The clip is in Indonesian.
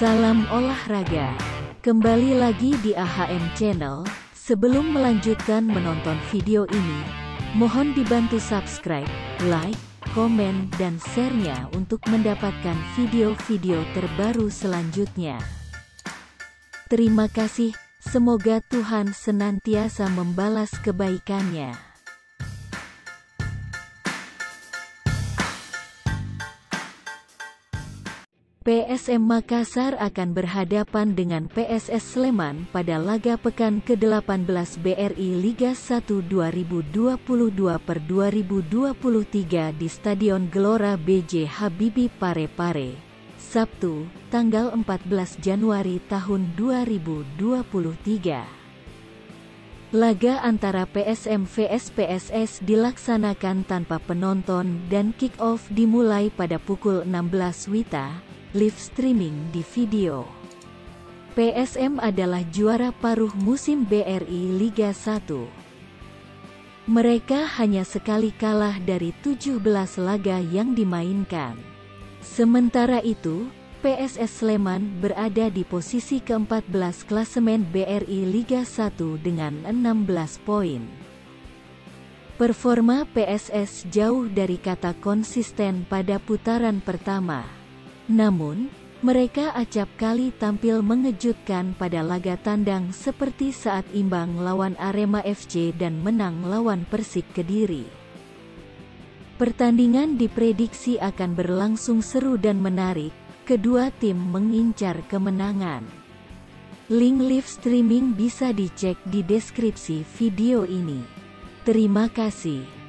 Salam olahraga. Kembali lagi di AHM Channel. Sebelum melanjutkan menonton video ini, mohon dibantu subscribe, like, komen, dan share-nya untuk mendapatkan video-video terbaru selanjutnya. Terima kasih, semoga Tuhan senantiasa membalas kebaikannya. PSM Makassar akan berhadapan dengan PSS Sleman pada laga pekan ke-18 BRI Liga 1 2022/2023 di Stadion Gelora B.J. Habibie Parepare, Sabtu, tanggal 14 Januari tahun 2023. Laga antara PSM vs PSS dilaksanakan tanpa penonton dan kick-off dimulai pada pukul 16 WITA. Live streaming di video. PSM adalah juara paruh musim BRI Liga 1. Mereka hanya sekali kalah dari 17 laga yang dimainkan. Sementara itu, PSS Sleman berada di posisi ke-14 klasemen BRI Liga 1 dengan 16 poin. Performa PSS jauh dari kata konsisten pada putaran pertama. Namun, mereka acap kali tampil mengejutkan pada laga tandang seperti saat imbang lawan Arema FC dan menang lawan Persik Kediri. Pertandingan diprediksi akan berlangsung seru dan menarik, kedua tim mengincar kemenangan. Link live streaming bisa dicek di deskripsi video ini. Terima kasih.